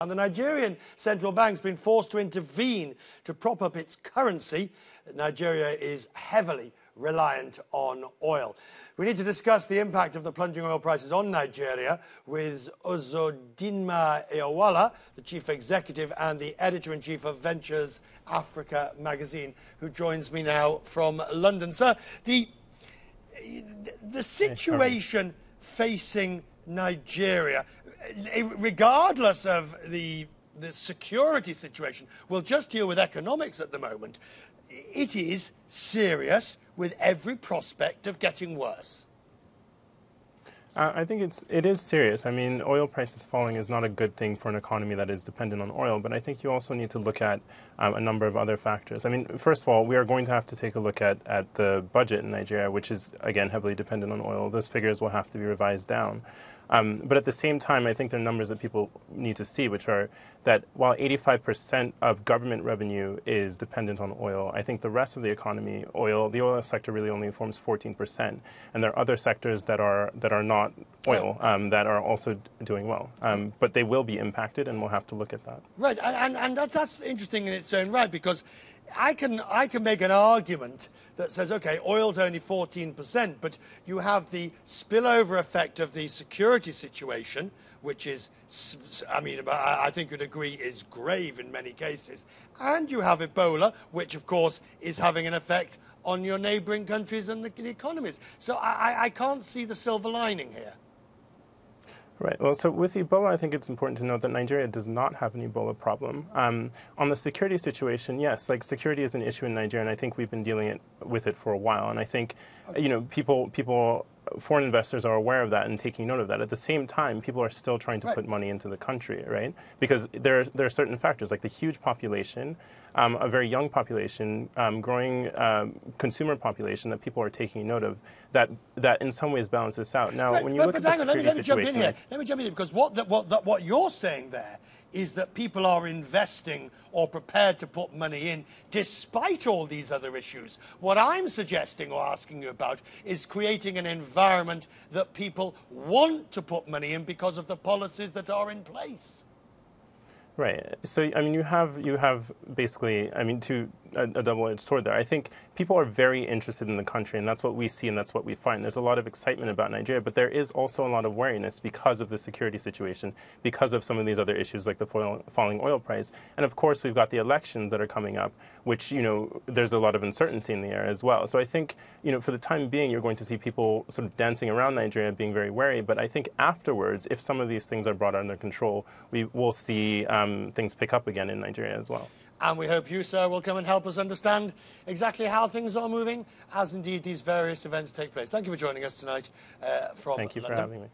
And the Nigerian central bank's been forced to intervene to prop up its currency. Nigeria is heavily reliant on oil. We need to discuss the impact of the plunging oil prices on Nigeria with Uzodinma Iweala, the chief executive and the editor-in-chief of Ventures Africa magazine, who joins me now from London. Sir, the situation facing Nigeria, regardless of the security situation, we'll just deal with economics at the moment. It is serious, with every prospect of getting worse. I think it is serious. I mean, oil prices falling is not a good thing for an economy that is dependent on oil, but I think you also need to look at a number of other factors. I mean, first of all, we are going to have to take a look at the budget in Nigeria, which is, again, heavily dependent on oil. Those figures will have to be revised down. But at the same time, I think there are numbers that people need to see, which are that while 85% of government revenue is dependent on oil, I think the rest of the economy, the oil sector really only forms 14%. And there are other sectors that are not oil that are also doing well. But they will be impacted, and we'll have to look at that. Right, and that's interesting in its own right, because I can make an argument that says, OK, oil's only 14%, but you have the spillover effect of the security situation, which is, I mean, I think you'd agree is grave in many cases. And you have Ebola, which, of course, is having an effect on your neighbouring countries and the economies. So I can't see the silver lining here. Right. Well, so with Ebola, I think it's important to note that Nigeria does not have an Ebola problem. On the security situation, yes, like security is an issue in Nigeria, and I think we've been dealing with it for a while. And I think, you know, foreign investors are aware of that and taking note of that. At the same time, people are still trying to put money into the country, right? Because there are certain factors, like the huge population, a very young population, growing consumer population that people are taking note of, that in some ways balances out. Now, when you look at the security situation... Let me jump in here, because what you're saying there is that people are investing or prepared to put money in despite all these other issues. What I'm suggesting or asking you about is creating an environment that people want to put money in because of the policies that are in place. Right. So, I mean, you have basically, I mean, a double-edged sword there. I think people are very interested in the country, and that's what we see and that's what we find. There's a lot of excitement about Nigeria, but there is also a lot of wariness because of the security situation, because of some of these other issues like the falling oil price. And of course, we've got the elections that are coming up, which, you know, there's a lot of uncertainty in the air as well. So I think, you know, for the time being, you're going to see people sort of dancing around Nigeria, being very wary. But I think afterwards, if some of these things are brought under control, we will see things pick up again in Nigeria as well. And we hope you, sir, will come and help us understand exactly how things are moving, as indeed these various events take place. Thank you for joining us tonight from London. Thank you for having me.